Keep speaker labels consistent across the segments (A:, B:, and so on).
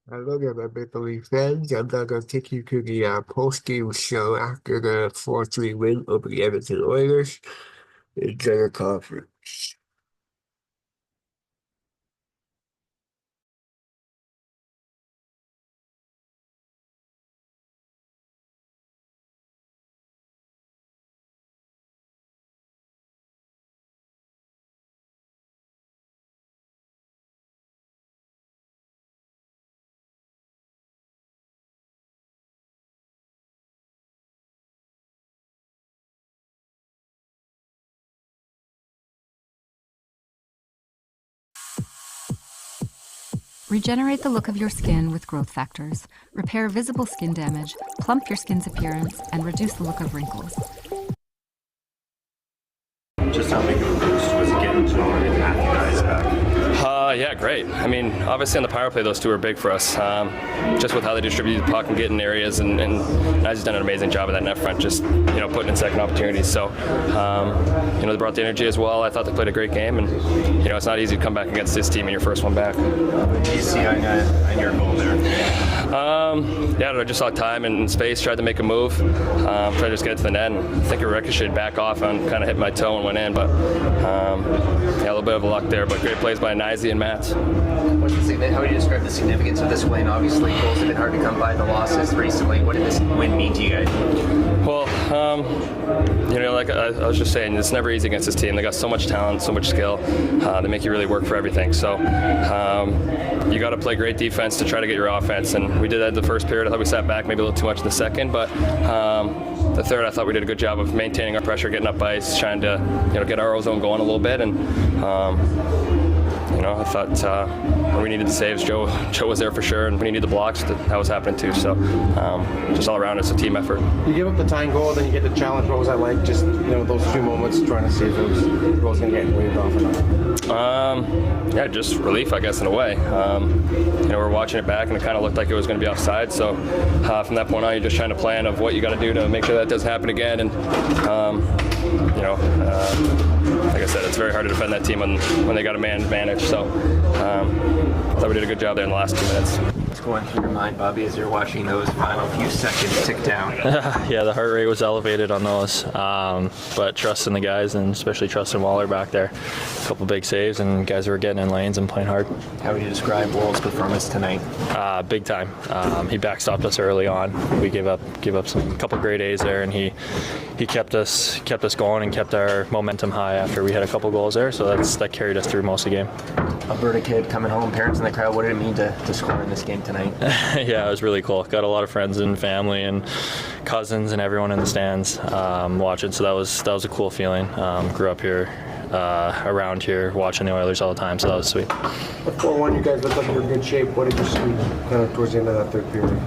A: Hello there, my Maple Leaf fans. I'm now going to take you to the post-game show after the 4-3 win over the Edmonton Oilers in their conference.
B: Regenerate the look of your skin with growth factors. Repair visible skin damage, plump your skin's appearance, and reduce the look of wrinkles.
C: Just how big of a boost was it getting John and Matthew guys back?
D: Yeah, great. I mean, obviously on the power play, those two were big for us. Just with how they distribute the puck and get in areas, and Nazi's done an amazing job of that net front, just putting in second opportunities. So, they brought the energy as well. I thought they played a great game, and it's not easy to come back against this team in your first one back.
C: What do you see on your goal there?
D: I just saw time and space, tried to make a move, tried to just get it to the net, and I think it ricocheted back off and kind of hit my toe and went in, but a little bit of luck there, but great plays by Nazi and Matt.
E: How would you describe the significance of this win? Obviously, goals have been hard to come by, the losses recently. What did this win mean to you guys?
D: Well, like I was just saying, it's never easy against this team. They got so much talent, so much skill. They make you really work for everything. So you got to play great defense to try to get your offense. And we did that in the first period. I thought we sat back maybe a little too much in the second, but the third, I thought we did a good job of maintaining our pressure, getting up ice, trying to get our zone going a little bit. And I thought when we needed the saves, Joe was there for sure, and when he needed the blocks, that was happening too. So just all around, it's a team effort.
F: You give up the tying goal, then you get the challenge. What was that like? Just those few moments trying to see if those goals can get waved off or not.
D: Just relief, I guess, in a way. We're watching it back, and it kind of looked like it was going to be offside. So from that point on, you're just trying to plan of what you got to do to make sure that doesn't happen again. And like I said, it's very hard to defend that team when they got a man advantage. So I thought we did a good job there in the last 2 minutes.
E: What's going through your mind, Bobby, as you're watching those final few seconds tick down?
G: Yeah, the heart rate was elevated on those, but trusting the guys, and especially trusting Waller back there. A couple big saves, and guys were getting in lanes and playing hard.
E: How would you describe Wall's performance tonight?
G: Big time. He backstopped us early on. We gave up some couple great A's there, and he kept us going and kept our momentum high after we had a couple goals there. So that carried us through most of the game.
E: Alberta kid coming home, parents in the crowd. What did it mean to score in this game tonight?
G: Yeah, it was really cool. Got a lot of friends and family and cousins and everyone in the stands watching. So that was a cool feeling. Grew up here, around here, watching the Oilers all the time. So that was sweet.
F: At 4-1, you guys looked like you were in good shape. What did you see kind of towards the end of that third period?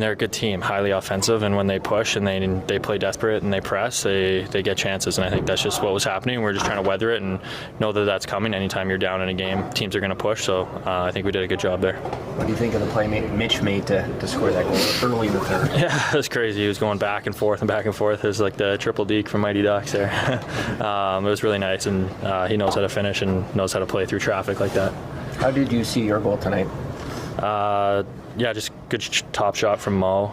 G: They're a good team, highly offensive, and when they push and they play desperate and they press, they get chances, and I think that's just what was happening. We're just trying to weather it and know that that's coming. Anytime you're down in a game, teams are going to push, so I think we did a good job there.
E: What do you think of the play Mitch made to score that goal early in the third?
G: Yeah, it was crazy. He was going back and forth and back and forth. It was like the triple deke from Mighty Ducks there. It was really nice, and he knows how to finish and knows how to play through traffic like that.
E: How did you see your goal tonight?
G: Just good top shot from Mo,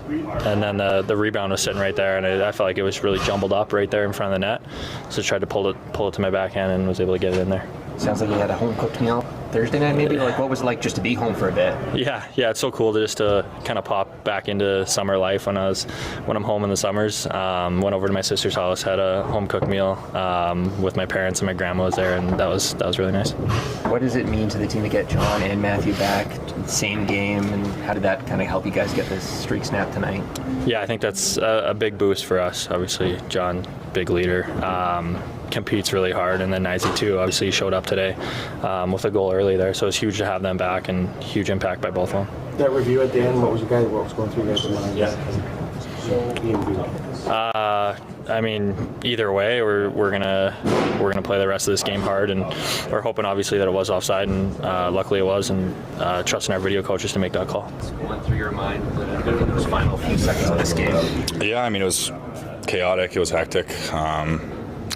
G: and then the rebound was sitting right there, and I felt like it was really jumbled up right there in front of the net. So I tried to pull it to my backhand and was able to get it in there.
E: Sounds like you had a home cooked meal Thursday night, maybe. Like, what was it like just to be home for a bit?
G: Yeah, it's so cool to kind of pop back into summer life when I'm home in the summers. Went over to my sister's house, had a home cooked meal with my parents, and my grandma was there, and that was really nice.
E: What does it mean to the team to get John and Matthew back, same game, and how did that kind of help you guys get this streak snapped tonight?
G: Yeah, I think that's a big boost for us. Obviously, John, big leader. Competes really hard, and then Nizy too. Obviously, he showed up today with a goal early there, so it's huge to have them back, and huge impact by both of them.
F: That review at the end, what was going through your guys' mind?
G: Either way, we're gonna play the rest of this game hard, and we're hoping obviously that it was offside, and luckily it was, and trusting our video coaches to make that call.
E: What's going through your mind in those final few seconds of this game?
H: Yeah, it was chaotic. It was hectic.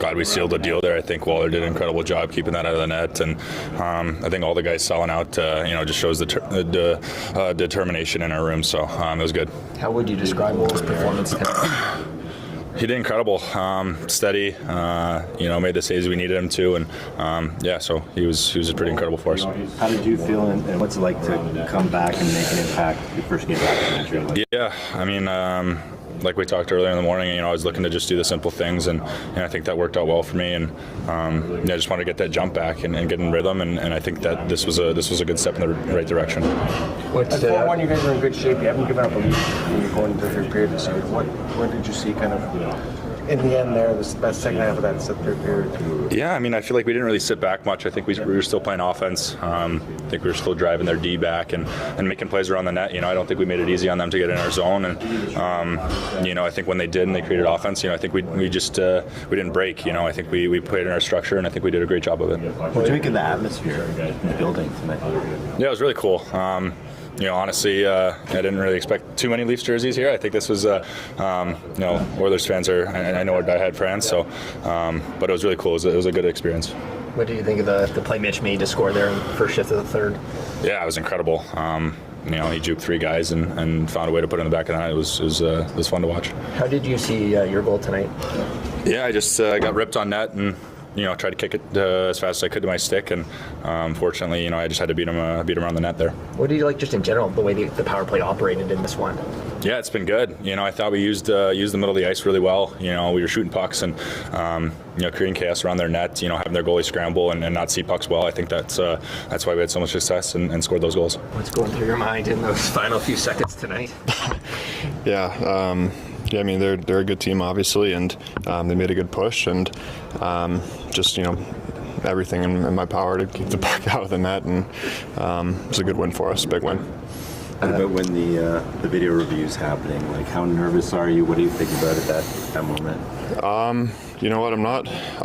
H: glad we sealed the deal there. I think Waller did an incredible job keeping that out of the net, and I think all the guys selling out, just shows the determination in our room. So it was good.
E: How would you describe Waller's performance tonight?
H: He did incredible, steady. Made the saves we needed him to, and so he was pretty incredible for us.
C: How did you feel, and what's it like to come back and make an impact your first game back in Montreal?
H: Yeah, I mean. Like we talked earlier in the morning, I was looking to just do the simple things, and I think that worked out well for me. And I just wanted to get that jump back and get in rhythm, and I think that this was a good step in the right direction.
F: At 4-1, you guys are in good shape. You haven't given up a lead when you're going into the third period this year. What did you see kind of in the end there, that second half of that third period?
H: Yeah, I mean, I feel like we didn't really sit back much. I think we were still playing offense. I think we were still driving their D back and making plays around the net. I don't think we made it easy on them to get in our zone. And, I think when they did and they created offense, I think we didn't break. I think we played in our structure, and I think we did a great job of it.
C: What do you think of the atmosphere in the building tonight?
H: Yeah, it was really cool. Honestly, I didn't really expect too many Leafs jerseys here. I think this was, Oilers fans I know are diehard fans, so, but it was really cool. It was a good experience.
E: What do you think of the play Mitch made to score there in the first shift of the third?
H: Yeah, it was incredible. He juked 3 guys and found a way to put it in the back of the net. It was fun to watch.
E: How did you see your goal tonight?
H: Yeah, I just got ripped on net and tried to kick it as fast as I could to my stick, and unfortunately, I just had to beat him around the net there.
E: What do you like just in general, the way the power play operated in this one?
H: Yeah, it's been good. I thought we used the middle of the ice really well. We were shooting pucks and creating chaos around their net. Having their goalie scramble and not see pucks well. I think that's why we had so much success and scored those goals.
E: What's going through your mind in those final few seconds tonight?
I: Yeah, I mean, they're a good team, obviously, and they made a good push, and everything in my power to keep the puck out of the net, and it was a good win for us, big win.
C: What about when the video review is happening? Like, how nervous are you? What do you think about it at that moment?
I: You know what? I'm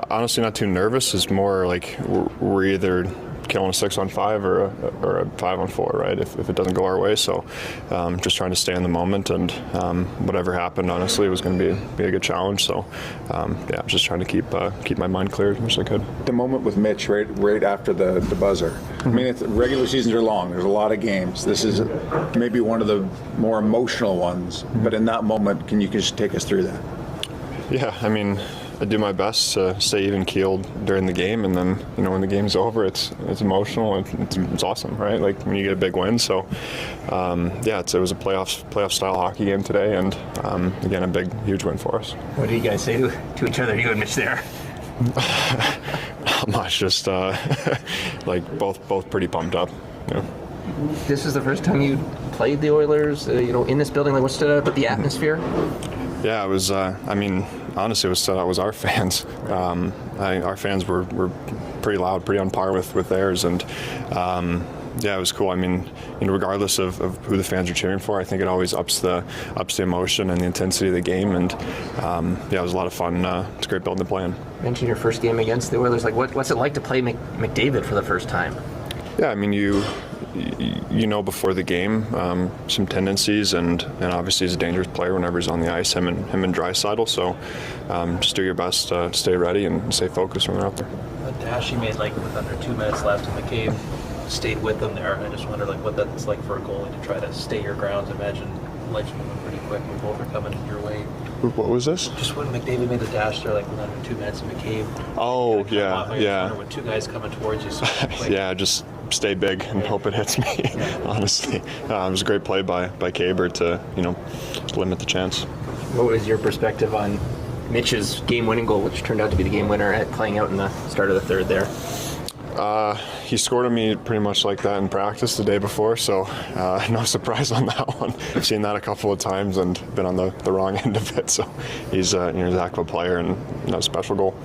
I: honestly not too nervous. It's more like we're either killing a 6-on-5 or a 5-on-4, right? If it doesn't go our way, so just trying to stay in the moment, and whatever happened, honestly, it was going to be a good challenge. So just trying to keep my mind clear as much as I could.
J: The moment with Mitch right after the buzzer. Mm-hmm. I mean, regular seasons are long. There's a lot of games. This is maybe one of the more emotional ones. Mm-hmm. But in that moment, can you just take us through that?
I: Yeah, I mean, I do my best to stay even keeled during the game, and then when the game's over, it's emotional and it's awesome, right? Like when you get a big win. So it was a playoff style hockey game today, and again, a huge win for us.
E: What do you guys say to each other, you and Mitch there?
I: Not much, just like both pretty pumped up.
E: This is the first time you played the Oilers, in this building. Like, what stood out about the atmosphere?
I: Yeah, it was. Honestly, it was our fans. Our fans were pretty loud, pretty on par with theirs, and it was cool. I mean, regardless of who the fans are cheering for, I think it always ups the emotion and the intensity of the game, and it was a lot of fun. It's a great building to play in.
E: You mentioned your first game against the Oilers. Like, what's it like to play McDavid for the first time?
I: Yeah, I mean, you before the game some tendencies, and obviously he's a dangerous player whenever he's on the ice, him and Draisaitl, so just do your best to stay ready and stay focused when they're out there.
K: The dash he made with under 2 minutes left in the game stayed with them there. I just wonder what that's like for a goalie to try to stay your ground. Imagine life's moving pretty quick when both are coming your way.
I: What was this?
K: Just when McDavid made the dash there, with under 2 minutes in McCabe.
I: Oh, yeah.
K: When 2 guys coming towards you, so
I: yeah, just stay big and hope it hits me. Honestly, it was a great play by Kaber to limit the chance.
E: What was your perspective on Mitch's game-winning goal, which turned out to be the game winner, at playing out in the start of the third there?
I: He scored on me pretty much like that in practice the day before, so no surprise on that one. I've seen that a couple of times and been on the wrong end of it, so he's a heck of a player and a special goal.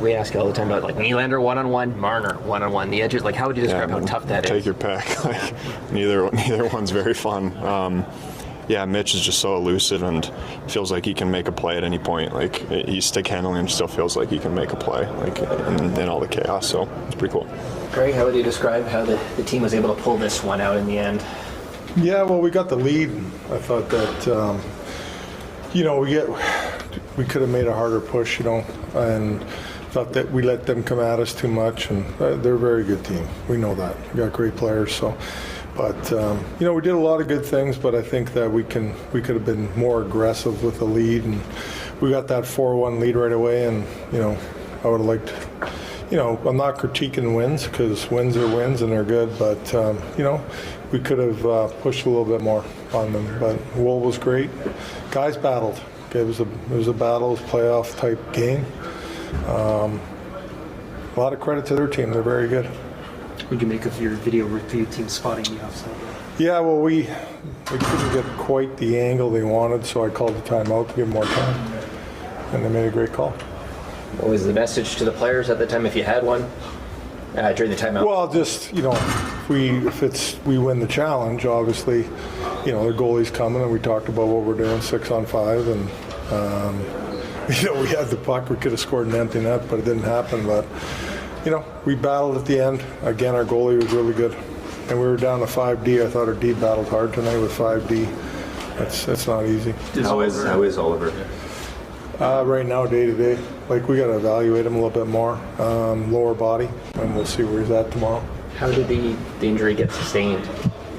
E: We ask all the time about Nylander one-on-one, Marner one-on-one, the edges. How would you describe how tough that is?
I: Take your pick. Neither one's very fun. Mitch is just so elusive and feels like he can make a play at any point. He's stick handling and still feels like he can make a play, in all the chaos. So it's pretty cool.
E: Greg, how would you describe how the team was able to pull this one out in the end?
L: Yeah, well, we got the lead. I thought that we could have made a harder push, and thought that we let them come at us too much, and they're a very good team. We know that. We got great players, so. But we did a lot of good things, but I think that we could have been more aggressive with the lead, and we got that 4-1 lead right away. And I would have liked. I'm not critiquing wins because wins are wins and they're good, but we could have pushed a little bit more on them. But Wool was great. Guys battled. Okay, it was a battle, it was a playoff type game. A lot of credit to their team. They're very good.
M: What did you make of your video review team spotting the offside?
L: Yeah, well, we couldn't get quite the angle they wanted, so I called the timeout to give them more time, and they made a great call.
E: What was the message to the players at the time, if you had one, during the timeout?
L: Well, just if we win the challenge, obviously, their goalie's coming, and we talked about what we're doing 6-on-5, and we had the puck, we could have scored an empty net, but it didn't happen. But we battled at the end. Again, our goalie was really good. And we were down to 5D. I thought our D battled hard tonight with 5D. That's not easy.
C: How is Oliver?
L: Right now, day to day. We got to evaluate him a little bit more. Lower body, and we'll see where he's at tomorrow.
E: How did the injury get sustained?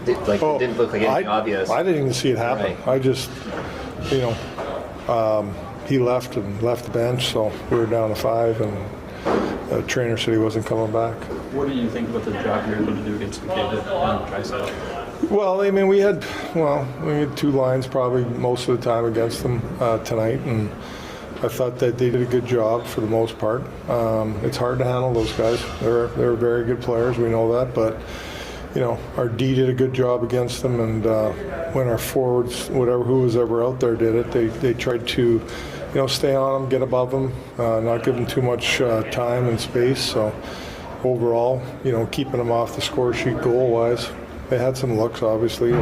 E: It didn't look like anything obvious.
L: I didn't even see it happen.
E: Right.
L: I just, he left the bench, so we were down to 5, and the trainer said he wasn't coming back.
N: What do you think about the job you're able to do against McDavid and Draisaitl?
L: Well, I mean, we had 2 lines probably most of the time against them tonight, and I thought that they did a good job for the most part. It's hard to handle those guys. They're very good players, we know that, but our D did a good job against them, and when our forwards, who was ever out there did it, they tried to stay on them, get above them, not give them too much time and space. So overall, keeping them off the score sheet goal-wise. They had some looks, obviously,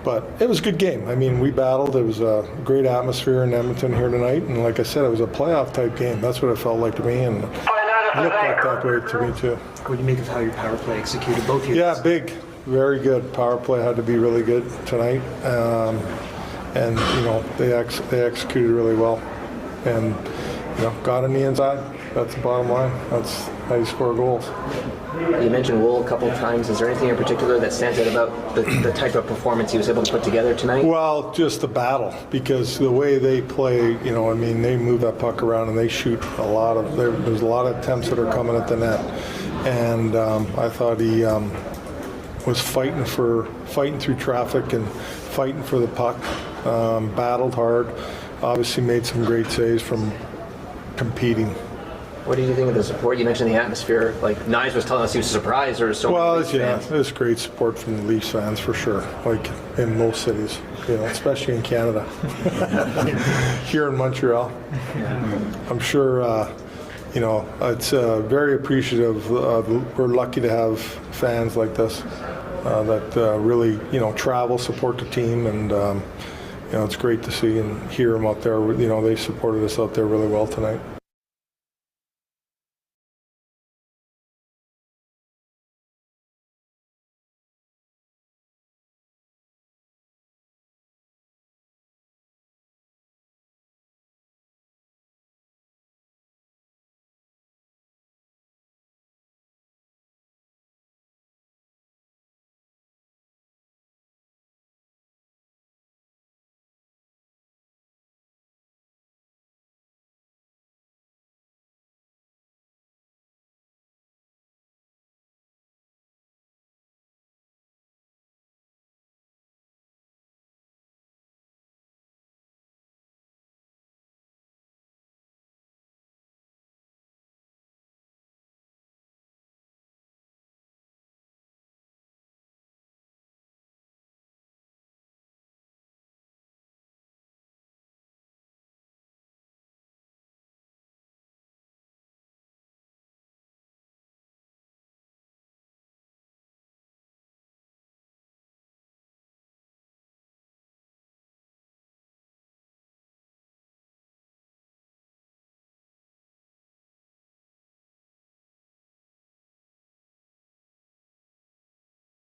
L: but it was a good game. I mean, we battled. It was a great atmosphere in Edmonton here tonight, and like I said, it was a playoff-type game. That's what it felt like to me, and it looked like that way to me, too.
M: What do you make of how your power play executed both units?
L: Yeah, big. Very good. Power play had to be really good tonight. And they executed really well, and got on the inside. That's the bottom line. That's how you score goals.
E: You mentioned Wool a couple of times. Is there anything in particular that stands out about the type of performance he was able to put together tonight?
L: Well, just the battle, because the way they play, they move that puck around and they shoot a lot of. There's a lot of attempts that are coming at the net, and I thought he was fighting through traffic and fighting for the puck. Battled hard, obviously made some great saves from competing.
E: What did you think of the support? You mentioned the atmosphere. Knives was telling us he was surprised there was so many Leafs fans.
L: There's great support from the Leafs fans for sure, in most cities, especially in Canada. Here in Montreal. I'm sure, it's very appreciative. We're lucky to have fans like this that really, travel, support the team, and it's great to see and hear them out there. They supported us out there really well tonight.